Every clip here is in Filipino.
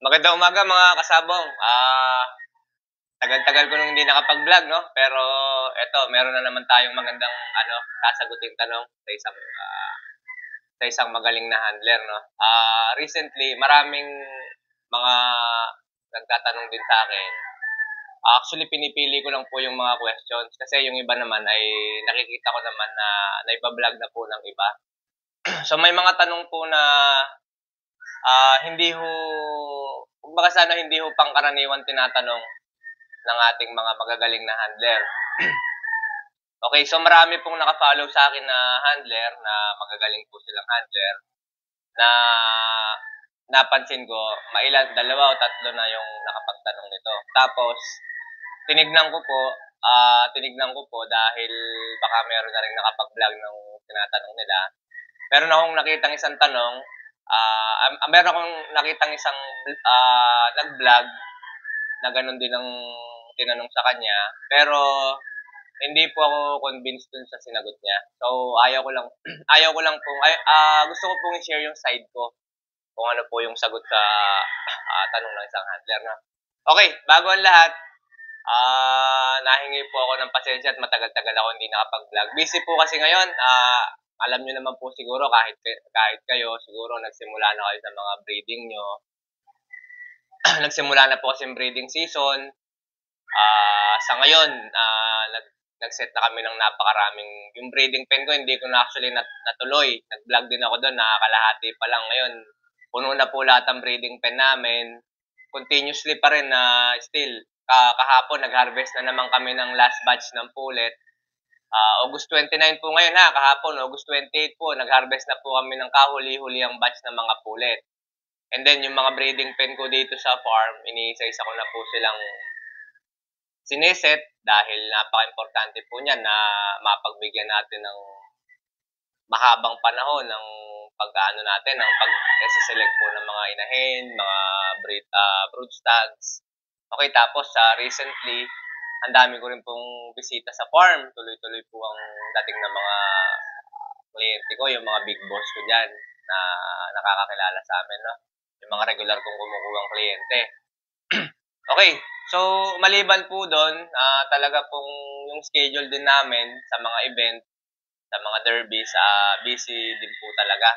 Magandang umaga mga kasabong. Tagal-tagal ko nung hindi nakapag-vlog 'no, pero eto meron na naman tayong magandang sasaguting tanong sa isang magaling na handler 'no. Recently maraming mga nagtatanong din sa akin. Actually pinipili ko lang po yung mga questions kasi yung iba naman ay nakikita ko naman na naiba-vlog na po ng iba. So may mga tanong po na hindi ho kumbaga sana hindi ho pangkaraniwan tinatanong ng ating mga magagaling na handler. Okay, so marami pong naka-follow sa akin na handler na magagaling po silang handler na napansin ko dalawa o tatlo na yung nakapagtanong nito. Tapos tinignan ko po dahil baka meron na ring nakapag-vlog ng tinatanong nila. Meron akong nakitang isang tanong, meron akong nakitang isang nag-vlog na gano'n din ang tinanong sa kanya, pero hindi po ako convinced dun sa sinagot niya. So, ayaw ko lang gusto ko pong i-share yung side ko kung ano po yung sagot sa tanong ng isang handler, no? Okay, bago ang lahat, nahingi po ako ng pasensya at matagal-tagal ako hindi nakapag-vlog. Busy po kasi ngayon, alam niyo naman po siguro kahit kayo siguro nagsimula na kayo sa mga breeding niyo. Nagsimula na po kasi yung breeding season. Sa ngayon, nag-set na kami ng napakaraming, yung breeding pen ko, hindi ko na actually natuloy. Nag-vlog din ako doon, nakakalahati pa lang ngayon. Puno na po lahat ang breeding pen namin. Continuously pa rin na still, kahapon nag-harvest na naman kami ng last batch ng pullet. August 29 po ngayon kahapon, August 28 po, nag-harvest na po kami ng kahuli-huli ang batch ng mga pullet. And then, yung mga breeding pen ko dito sa farm, iniisa-isa ko na po silang sineset dahil napaka-importante po niyan na mapagbigyan natin ng mahabang panahon ng pag-aano natin, ng pag-select po ng mga inahin, mga brood stags. Okay, tapos recently, ang dami ko rin pong bisita sa farm. Tuloy-tuloy po ang dating ng mga kliyente ko, yung mga big boss ko dyan na nakakakilala sa amin, no? Yung mga regular kong kumukuhang kliyente. Okay, so maliban po doon, talaga pong yung schedule din namin sa mga event, sa mga derbies, busy din po talaga.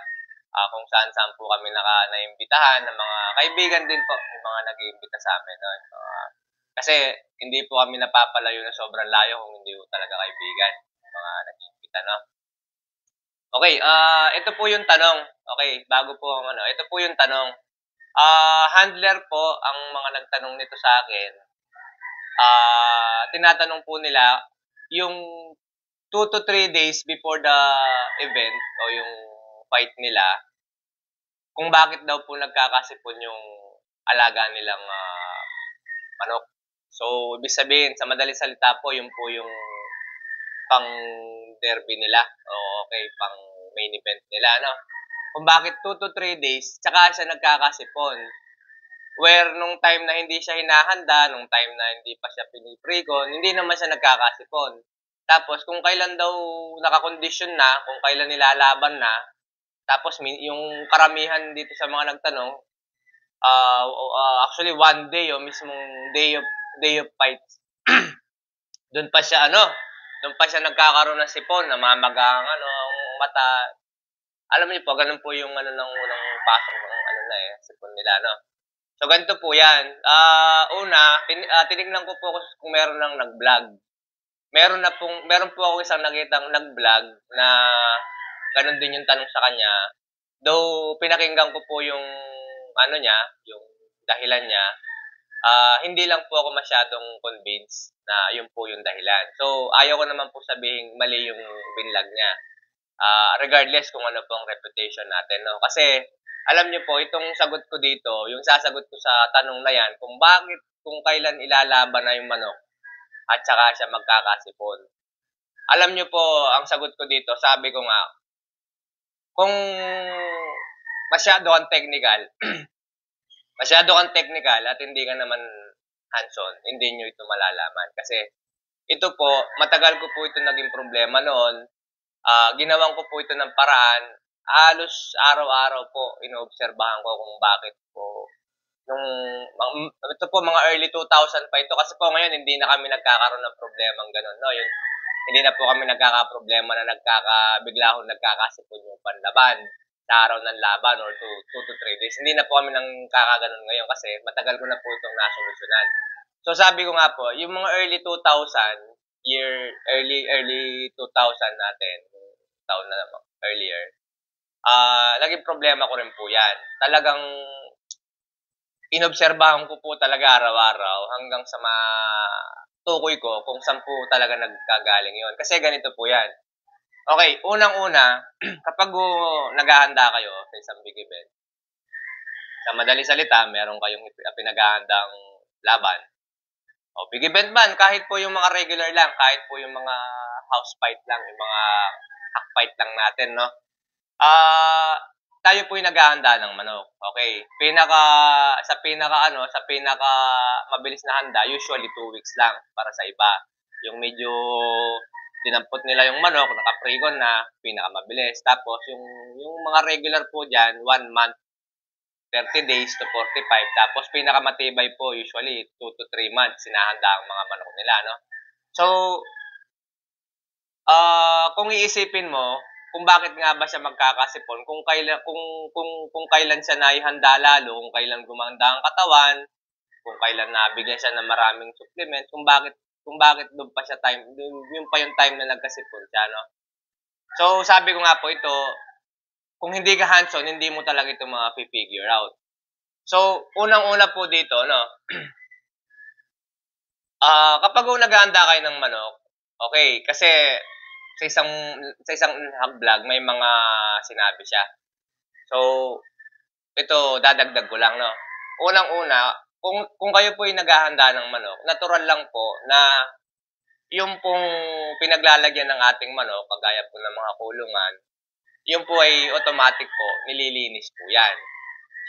Kung saan-saan po kami naimbitahan ng mga kaibigan din po, yung mga nag-iimbita sa amin. No? Kasi hindi po kami napapalayo na sobrang layo kung hindi po talaga kaibigan, mga nag-iimbita, no? Okay, ito po yung tanong. Okay, bago po ito po yung tanong. Handler po ang mga nagtanong nito sa akin. Tinatanong po nila yung 2 to 3 days before the event o yung fight nila, kung bakit daw po nagkakasipon yung alaga nilang manok. So, ibig sabihin, sa madaling salita po, yun po yung pang derby nila. O okay, pang main event nila, no? Kung bakit 2 to 3 days, tsaka siya nagkakasipon. Where nung time na hindi siya hinahanda, nung time na hindi pa siya piniprecon, hindi naman siya nagkakasipon. Tapos kung kailan daw nakakondisyon na, kung kailan nilalaban na, tapos yung karamihan dito sa mga nagtanong, actually one day, mismong day of fights, doon pa siya nagkakaroon ng sipon, namamaga ang ang mata. Alam niyo po, ganun po yung ng unang pasok ng sipon nila, no? So, ganito po yan. Tinignan ko po kung meron nang nag-vlog. Meron po ako isang nakitang nag-vlog na ganun din yung tanong sa kanya. Though, pinakinggan ko po yung yung dahilan niya. Hindi lang po ako masyadong convinced na yun po yung dahilan. So, ayaw ko naman po sabihin mali yung binlog niya. Regardless kung ano pong reputation natin, no? Kasi, alam niyo po, itong sagot ko dito, yung sasagot ko sa tanong na yan, kung kailan ilalaban na yung manok, at saka siya magkakasipon. Alam niyo po, ang sagot ko dito, sabi ko nga, kung masyado kang technical, at hindi ka naman hands-on, hindi nyo ito malalaman. Kasi, ito po, matagal ko po ito naging problema noon. Ginawan ko po ito ng paraan. Halos araw-araw po, inoobserbahan ko kung bakit po ito po mga early 2000 pa ito kasi po ngayon hindi na kami nagkakaroon ng problemang ganun, no? Yun, hindi na po kami nagkakaproblema na bigla akong nagkakasipon yung panlaban sa araw ng laban or 2 to 3 days. Hindi na po kami nang kakaganon ngayon kasi matagal ko na po itong nasolusyonan. So sabi ko nga po, yung mga early 2000, early 2000 natin, taon na naman, earlier, naging problema ko rin po yan. Talagang inobserbahan ko po talaga araw-araw hanggang sa matukoy ko kung saan po talaga nagkagaling yon. Kasi ganito po yan. Okay, unang-una, kapag naghahanda kayo sa isang big event, sa madaling salita, meron kayong pinaghahandang laban. O, big event man, kahit po yung mga regular lang, kahit po yung mga house fight lang, yung mga hack fight lang natin, no? Tayo po yung naghahanda ng manok. Okay. Sa pinaka mabilis na handa, usually 2 weeks lang para sa iba. Yung medyo dinampot nila yung manok, naka-pregon na, pinakamabilis. Tapos yung mga regular po diyan, 1 month, 30 days to 45. Tapos pinakamatibay po usually 2 to 3 months sinahanda ang mga manok nila, no? So, kung iisipin mo, kung bakit nga ba siya magkakasipon, kung kailan siya naihanda lalo, kung kailan gumanda ang katawan, kung kailan nabigyan siya ng maraming supplements, kung bakit doon pa siya yung pa yung time na nagkasipon siya, no? So, sabi ko nga po ito, kung hindi ka hands-on, hindi mo talaga ito ma-figure out. So, unang-una po dito, no? Kapag naghahanda kayo ng manok, okay, kasi sa isang vlog may mga sinabi siya. So, ito dadagdag ko lang, no. Unang-una, kung kayo po ay naghahanda ng manok, natural lang po na yung pong pinaglalagyan ng ating manok, kagaya po ng mga kulungan, yung po ay automatic po, nililinis po yan.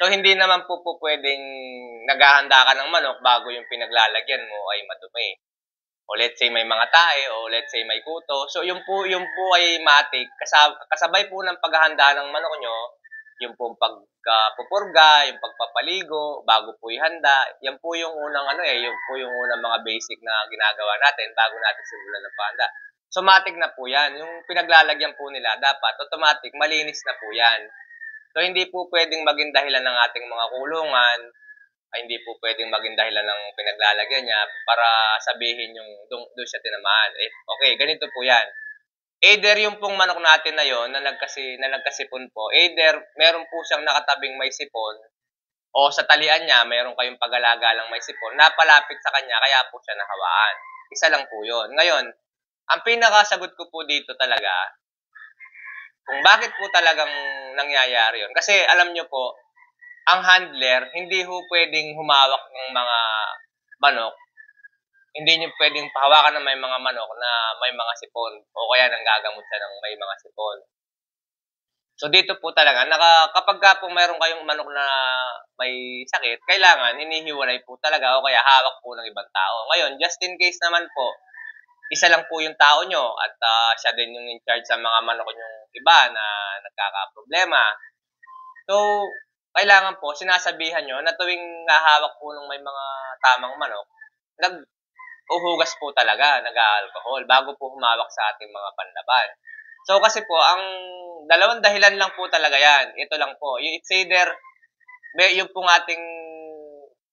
So, hindi naman po pwedeng naghahanda ka ng manok bago yung pinaglalagyan mo ay madumi. O let's say may mga tae, o let's say may kuto. So, yung po ay matik. Kasabay po ng paghahanda ng manok nyo, yung po pagpupurga, yung pagpapaligo, bago po ihanda. Yan po yung unang yung po yung unang mga basic na ginagawa natin bago natin simulan ng pahanda. So, matik na po yan. Yung pinaglalagyan po nila, dapat automatic, malinis na po yan. So, hindi po pwedeng maging dahilan ng ating mga kulungan, hindi po pwedeng maging dahilan ng pinaglalagyan niya para sabihin yung doon siya tinamaan. Okay, ganito po yan. Either yung pong manok natin na yon na nagkasipon po, either meron po siyang nakatabing may sipon o sa talian niya meron kayong pag-alagalang may sipon, napalapit sa kanya kaya po siya nahawaan. Isa lang po yon. Ngayon, ang pinakasagot ko po dito talaga, kung bakit po talagang nangyayari yon. Kasi alam nyo po, ang handler, hindi ho pwedeng humawak ng mga manok. Hindi nyo pwedeng pahawakan ng may mga manok na may mga sipon o kaya nanggagamot siya ng may mga sipon. So dito po talaga, kapag ka po mayroon kayong manok na may sakit, kailangan hinihiwalay po talaga o kaya hawak po ng ibang tao. Ngayon, just in case naman po, isa lang po yung tao nyo at siya din yung in charge sa mga manok nyo iba na nagkakaproblema. So, kailangan po, sinasabihan nyo na tuwing nahawak po ng may mga tamang manok, nag-uhugas po talaga, nag-alcohol, bago po humawak sa ating mga panlaban. So, kasi po, ang dalawang dahilan lang po talaga yan. Ito lang po. It's either, yung pong ating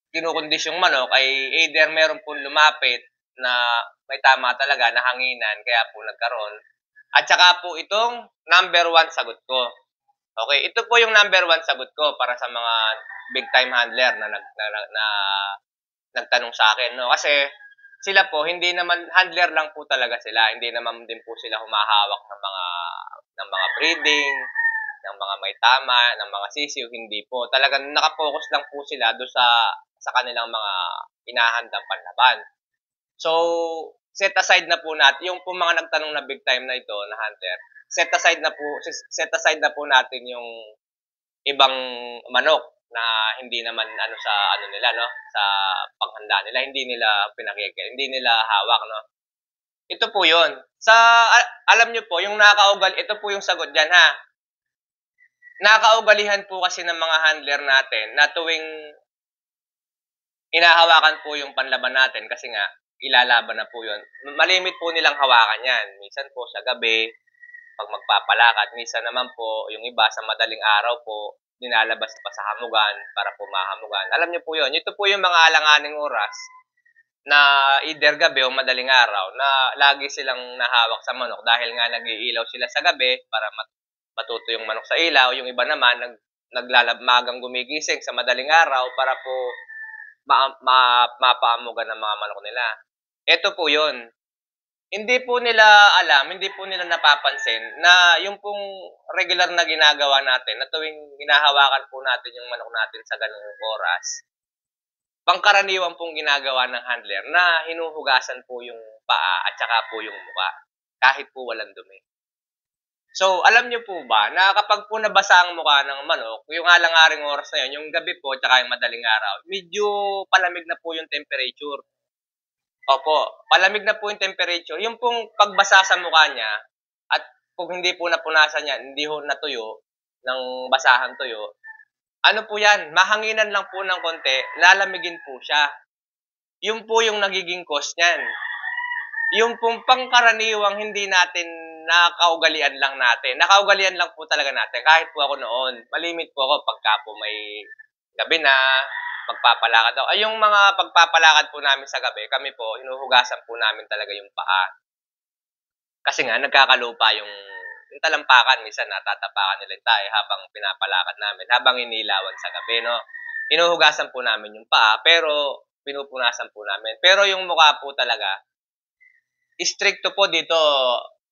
kinukondisyong manok ay either meron pong lumapit na may tama talaga na hanginan, kaya po nagkaroon. At saka po itong number 1 sagot ko. Okay, ito po yung number 1 sagot ko para sa mga big time handler na nagtanong sa akin, no? Kasi sila po hindi naman handler lang po talaga sila, hindi naman din po sila humahawak ng mga breeding, ng mga may tama, ng mga sisiw, hindi po. Talagang nakapokus lang po sila do sa kanilang mga inahandang panlaban. So, set aside na po natin yung po mga nagtanong na big time na ito na handler. Set aside na po natin yung ibang manok na hindi naman sa nila, no, sa panghanda nila, hindi nila hindi nila hawak, no. Ito po 'yon. Alam niyo po yung nakakaugal, ito po yung sagot diyan, ha. Nakakaugalihan po kasi ng mga handler natin na tuwing hinahawakan po yung panlaban natin kasi nga, ilalaban na po yun. Malimit po nilang hawakan yan. Minsan po sa gabi, pag magpapalakad. Minsan naman po, yung iba sa madaling araw po, nilalabas pa sa hamugan para po mahamugan. Alam niyo po yun. Ito po yung mga alanganing oras na either gabi o madaling araw na lagi silang nahawak sa manok dahil nga nag-iilaw sila sa gabi para matuto yung manok sa ilaw. Yung iba naman, naglalamagang gumigising sa madaling araw para po mapaamugan ng mga manok nila. Ito po yun. Hindi po nila alam, hindi po nila napapansin na yung pong regular na ginagawa natin, na tuwing hinahawakan po natin yung manok natin sa ganung oras, pangkaraniwan pong ginagawa ng handler na hinuhugasan po yung paa at saka po yung muka, kahit po walang dumi. So, alam niyo po ba na kapag po nabasa ang mukha ng manok, yung alang-aring oras na yun, yung gabi po at saka yung madaling araw, medyo palamig na po yung temperature. Opo, palamig na po yung temperature. Yung pong pagbasa sa mukha niya at kung hindi po napunasan yan, hindi ho natuyo ng basahan tuyo, ano po yan, mahanginan lang po ng konti, lalamigin po siya. Yun po yung nagiging cause niyan. Yung pong pangkaraniwang hindi natin nakaugalian lang natin. Nakaugalian lang po talaga natin. Kahit po ako noon, malimit po ako pagka po may gabi na, magpapalakad ako. Ay, yung mga pagpapalakad po namin sa gabi, kami po, hinuhugasan po namin talaga yung paa. Kasi nga, nagkakalupa yung talampakan. Minsan, natatapakan nila yung tayo habang pinapalakad namin, habang inilawan sa gabi, no? Hinuhugasan po namin yung paa, pero pinupunasan po namin. Pero yung mukha po talaga, stricto po dito.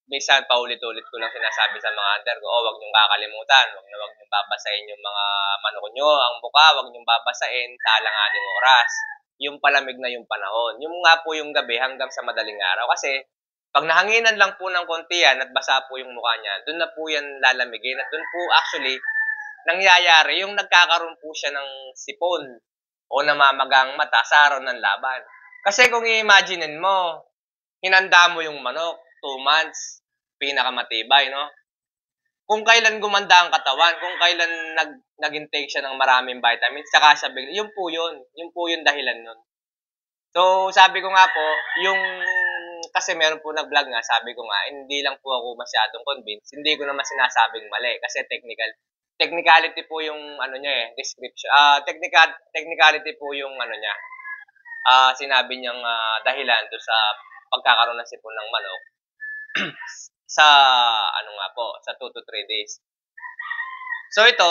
Minsan, paulit-ulit ko lang sinasabi sa mga hunter ko, huwag niyong kakalimutan, huwag niyong babasahin yung mga manok niyo, ang mukha, huwag niyong babasahin sa alanganing oras. Yung palamig na yung panahon. Yung nga po yung gabi hanggang sa madaling araw. Kasi, pag nahanginan lang po ng konti yan at basa po yung mukha niya, doon na po yan lalamigin. At doon po actually, nangyayari yung nagkakaroon po siya ng sipon o namamagang mata sa araw ng laban. Kasi kung i-imaginein mo, hinanda mo yung manok, 2 months, pinakamatibay, no? Kung kailan gumanda ang katawan, kung kailan nag-intake siya ng maraming vitamins, saka siya bigla, yun po yun. Yun po yung dahilan nun. So, sabi ko nga po, yung, kasi meron po nag-vlog nga, sabi ko nga, hindi lang po ako masyadong convinced, hindi ko naman sinasabing mali, kasi technicality po yung, ano niya description, technicality po yung, ano niya, sinabi niyang dahilan do sa pagkakaroon ng sipon ng manok sa ano nga po, sa 2 to 3 days. So ito,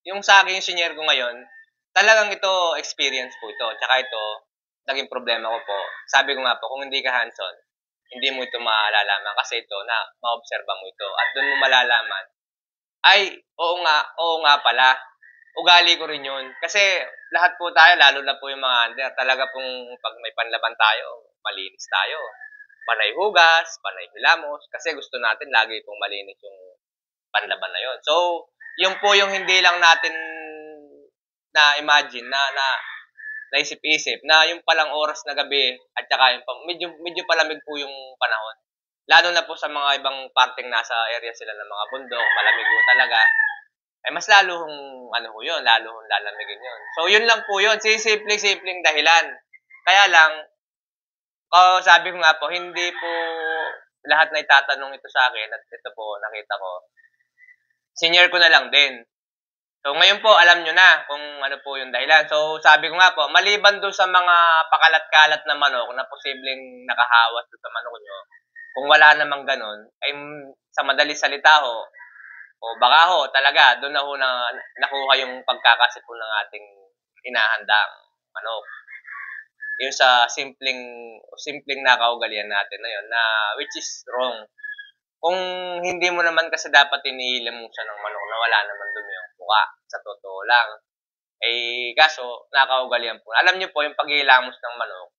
yung sa akin yung senior ko ngayon, talagang ito experience po ito. Tsaka ito, naging problema ko po. Sabi ko nga po, kung hindi ka hands-on, hindi mo ito malalaman kasi ito na maobserba mo ito at doon mo malalaman. Ay, oo nga pala. Ugali ko rin yun. Kasi lahat po tayo, lalo na po yung mga under, talaga pong pag may panlaban tayo, malinis tayo. Panay hugas, panay hilamos, kasi gusto natin lagi pong malinis yung panlaban na yun. So, yun po yung hindi lang natin na-imagine, na naisip-isip, na yung palang oras na gabi, at saka yung medyo palamig po yung panahon. Lalo na po sa mga ibang parting nasa area sila ng mga bundok, malamig po talaga. Ay mas lalo hong ano ho yun, lalo hong lalamigin yun. So yun lang po yun, simpleng dahilan. Kaya lang, sabi ko nga po, hindi po lahat na itatanong ito sa akin at ito po nakita ko. Senior ko na lang din. So ngayon po, alam nyo na kung ano po yung dahilan. So sabi ko nga po, maliban doon sa mga pakalat-kalat na manok na posibleng nakahawas doon sa manok nyo, kung wala namang ganun, ay sa madali salita ho, o baka ho, talaga, doon na ho na nakuha yung pagkakasipon ng ating inahandang manok. Yung sa simpleng nakaugalian natin na yun, na which is wrong. Kung hindi mo naman kasi dapat iniilam mo siya ng manok na wala naman dumi yung mukha, sa totoo lang. Eh, kaso, nakaugalian po. Alam niyo po, yung paghihilamos ng manok,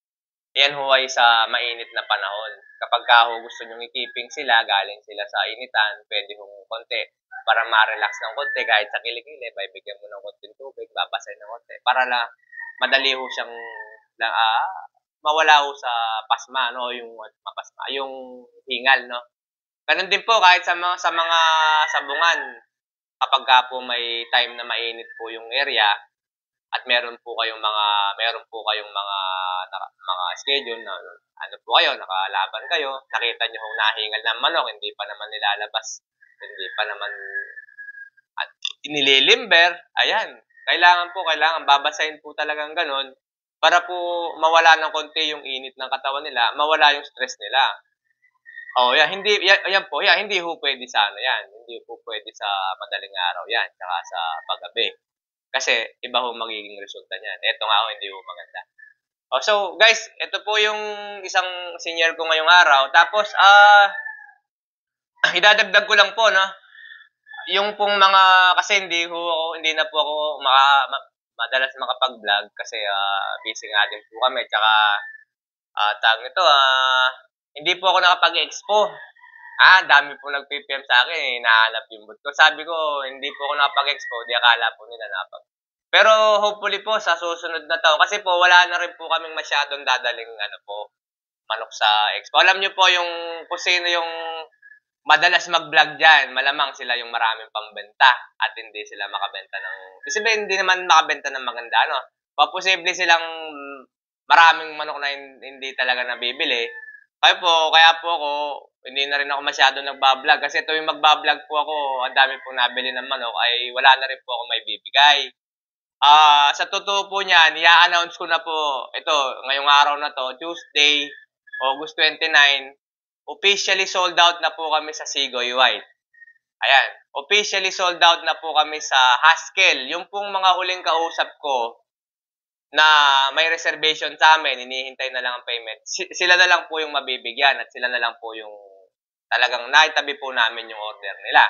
yan ho ay sa mainit na panahon. Kapag ho gusto nyo i-keeping sila, galing sila sa initan, pwede hong konti para ma-relax ng konti kahit sa kilikili, bibigyan mo ng konting tubig, babasahin ng konti para lang madali ho siyang mawala ho sa pasma, no, yung mapasma, yung hingal, no. Ganun din po kahit sa mga sabungan, kapag po may time na mainit po yung area, at meron po kayong mga schedule na ano po kayo, nakalaban kayo, nakita nyo kung nahingal ng manok, hindi pa naman nilalabas, hindi pa naman at inililimber, ayan, kailangan babasahin po talagang ganun para po mawala ng konti yung init ng katawan nila, mawala yung stress nila. Oh, hindi ho pwede sa ano yan, hindi po pwede sa madaling araw yan, tsaka sa paggabi. Kasi iba ho magiging resulta niyan. Ito nga ho, hindi ho maganda. Oh, so guys, ito po yung isang senior ko ngayong araw. Tapos, idadagdag ko lang po, no? Yung pong mga, kasi hindi na po ako madalas makapag-vlog kasi busy nga din po kami. Tsaka, tawag nito, hindi po ako nakapag-expo. Dami po nag-PPM sa akin, hinahanap yung booth ko. Sabi ko, hindi po ako nakapag-expo, di akala po nila napag. Pero hopefully po sa susunod na taon, kasi po wala na rin po kaming masyadong dadaling manok sa expo. Alam niyo po yung kung sino yung madalas mag-vlog dyan, malamang sila yung maraming pambenta at hindi sila makabenta ng... Kasi hindi naman makabenta ng maganda, ano? Posible silang maraming manok na hindi talaga nabibili. Kaya po ako, hindi na rin ako masyado nagbablog. Kasi tuwing magbablog po ako, ang dami po nabili ng manok, ay wala na rin po ako may bibigay. Sa totoo po niyan, i-announce ko na po, ito, ngayong araw na to, Tuesday, August 29, officially sold out na po kami sa Sigoy White. Ayan, officially sold out na po kami sa Haskell. Yung pong mga huling kausap ko na may reservation sa amin, hinihintay na lang ang payment. Sila na lang po yung mabibigyan at sila na lang po yung talagang naitabi po namin yung order nila.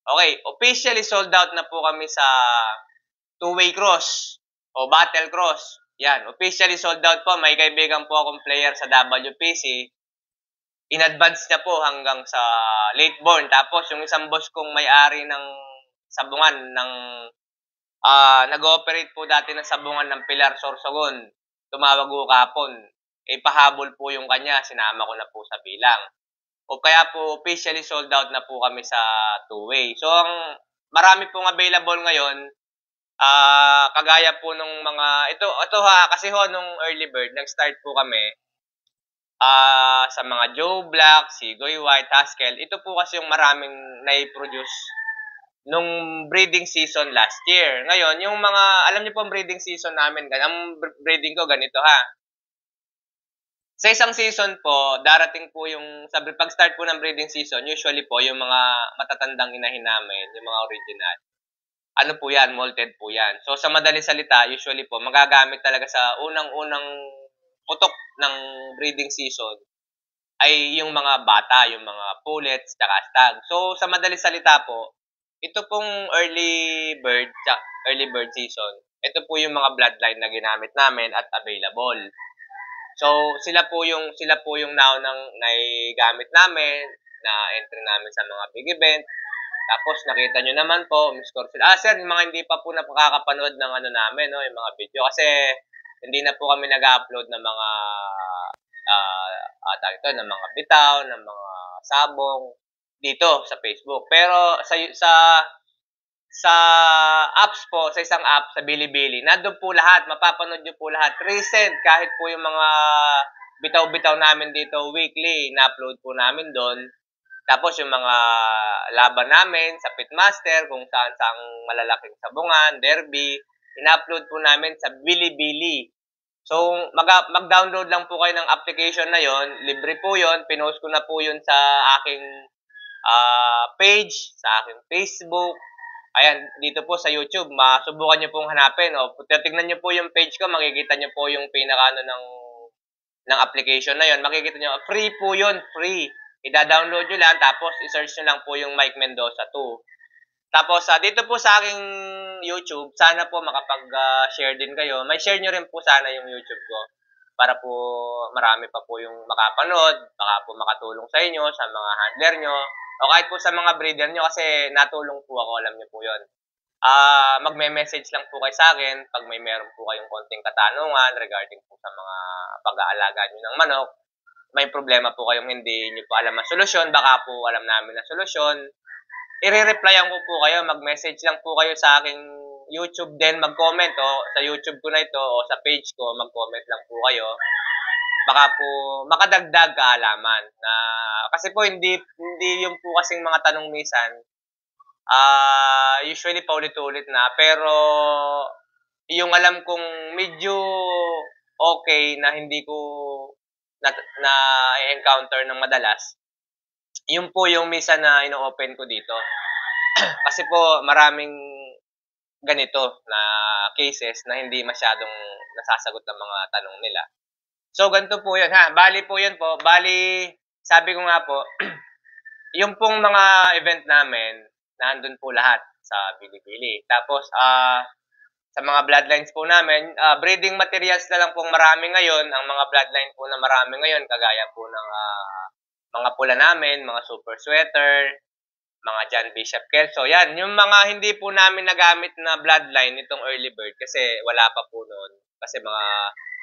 Okay, officially sold out na po kami sa two-way cross o battle cross. Yan, officially sold out po. May kaibigan po akong player sa WPC. In advance niya po hanggang sa late born. Tapos yung isang boss kong may-ari ng sabungan ng nag-ooperate po dati ng sabungan ng Pilar Sorsogon. Tumawag ko kapon. Pahabol po yung kanya. Sinama ko na po sa bilang. O kaya po officially sold out na po kami sa two-way. So ang marami pong available ngayon. Kagaya po nung mga ito kasi nung early bird nag-start po kami sa mga Joe Black, Sigoy White, Haskell. Ito po kasi yung maraming nai-produce nung breeding season last year. Ngayon, yung mga alam niyo po ang breeding season namin, ang breeding ko ganito ha. Sa isang season po, darating po yung pag-start po ng breeding season, usually po yung mga matatandang inahin namin, yung mga original. Ano po yan, molted po yan. So, sa madaling salita, usually po, magagamit talaga sa unang-unang putok ng breeding season ay yung mga bata, yung mga pullets, tsaka stag. So, sa madaling salita po, ito pong early bird season, ito po yung mga bloodline na ginamit namin at available. So, sila po yung naunang naigamit namin, na entry namin sa mga big event. Tapos nakita nyo naman po, score sila. Sir, yung mga hindi pa po nakakapanood ng namin, no, yung mga video. Kasi hindi na po kami nag-upload ng mga ng mga bitaw, ng mga sabong dito sa Facebook. Pero sa apps po, sa isang app, sa Bilibili, nandun po lahat, mapapanood nyo po lahat. Recent, kahit po yung mga bitaw-bitaw namin dito weekly, na-upload po namin doon. Tapos yung mga laban namin sa Pitmaster, kung saan malalaking sabungan, derby, ina-upload po namin sa Bilibili. So, mag-download lang po kayo ng application na yon, libre po yon, pinost ko na po yun sa aking page, sa aking Facebook. Ayan, dito po sa YouTube, masubukan nyo pong hanapin. Tignan nyo po yung page ko, makikita nyo po yung pinaka ng application na yon. Makikita nyo, free po yun, free. I-download nyo lang, tapos i-search nyo lang po yung Mike Mendoza 2. Tapos, dito po sa aking YouTube, sana po makapag-share din kayo. May share nyo rin po sana yung YouTube ko para po marami pa po yung makapanood, baka po makatulong sa inyo, sa mga handler nyo, o kahit po sa mga breeder nyo kasi natulong po ako, alam nyo po yun. Magme-message lang po kayo sa akin pag may meron po kayong konting katanungan regarding po sa mga pag-aalaga nyo ng manok. May problema po kayong hindi nyo po alam ang solusyon, baka po alam namin ang solusyon, i-replyan ko po kayo, mag-message lang po kayo sa aking YouTube din, mag-comment sa YouTube ko na ito o sa page ko, mag-comment lang po kayo. Baka po makadagdag kaalaman na kasi po hindi yung po kasing mga tanong minsan usually paulit-ulit na pero yung alam kong medyo okay na hindi ko na encounter ng madalas, yun po yung minsan na ino-open ko dito. Kasi po maraming ganito na cases na hindi masyadong nasasagot ng mga tanong nila. So, ganito po yun ha. Bali po yun po. Bali, sabi ko nga po, yung pong mga event namin, nandun po lahat sa Bilibili. Tapos, sa mga bloodlines po namin, breeding materials na lang pong marami ngayon. Ang mga bloodline po na marami ngayon, kagaya po ng mga pula namin, mga super sweater, mga John Bishop Kelso. Yan, yung mga hindi po namin nagamit na bloodline nitong early bird kasi wala pa po noon. Kasi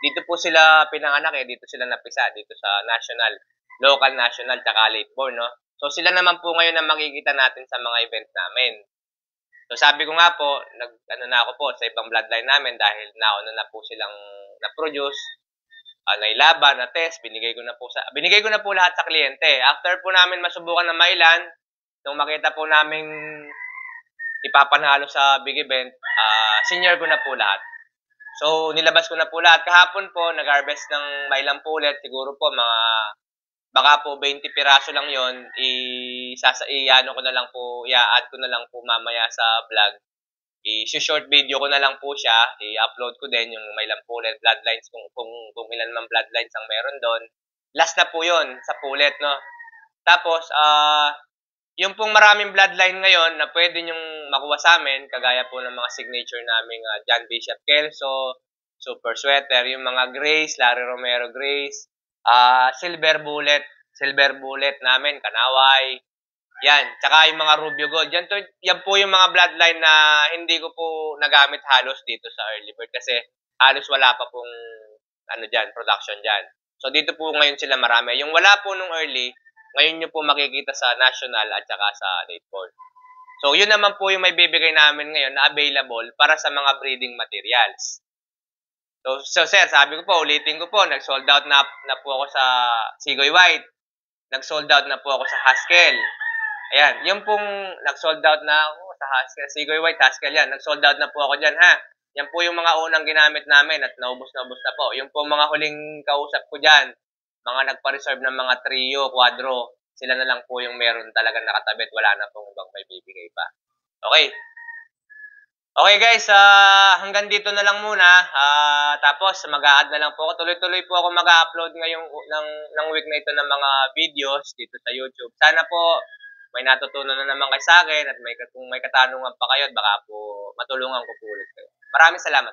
dito po sila pinanganak dito sila napisa, dito sa national, local, national, tsaka late born, no? So sila naman po ngayon ang makikita natin sa mga event namin. So sabi ko nga po, na ako po sa ibang bloodline namin dahil nauna na po silang na-produce, nailaban, na test, binigay ko na po lahat sa kliyente. After po namin masubukan ng mailan, nung makita po namin ipapanalo sa big event, senior ko na po lahat. So, nilabas ko na po lahat. Kahapon po, nag-harvest ng mailang po ulit. Siguro po, baka po 20 piraso lang yon i-ano ko na lang po, i-add ko na lang po mamaya sa vlog. I-short video ko na lang po siya. I-upload ko din yung mailang po ulit, bloodlines, kung ilan man bloodlines ang meron doon. Last na po yon sa pulet, no? Tapos, yung pong maraming bloodline ngayon na pwede nyong makuha sa amin, kagaya po ng mga signature naming John Bishop Kelso, Super Sweater, yung mga Grace, Larry Romero Grace, Silver Bullet namin, Kanaway, yan, tsaka yung mga Rubio Gold. Yan po yung mga bloodline na hindi ko po nagamit halos dito sa early bird kasi halos wala pa pong production dyan. So dito po ngayon sila marami. Yung wala po nung early, ngayon nyo po makikita sa national at saka sa late born. So, yun naman po yung may bibigay namin ngayon na available para sa mga breeding materials. So sir, sabi ko po, ulitin ko po, nag-sold out na po ako sa Sigoy White. Nag-sold out na po ako sa Haskell. Ayan, yung pong nag-sold out na ako sa Haskell, Sigoy White, Haskell yan. Nag-sold out na po ako dyan, ha? Yan po yung mga unang ginamit namin at naubos na po. Yung po mga huling kausap ko dyan, mga nagpa-reserve ng mga trio, quadro, sila na lang po yung meron talaga nakatabit. Wala na pong ibang may bibigay pa. Okay. Okay guys, hanggang dito na lang muna. Tapos mag-a-add na lang po ako. Tuloy-tuloy po ako mag-upload ngayong ng week na ito ng mga videos dito sa YouTube. Sana po may natutunan na naman kayo sa akin at kung may katanungan pa kayo, baka po matulungan ko po ulit kayo. Maraming salamat.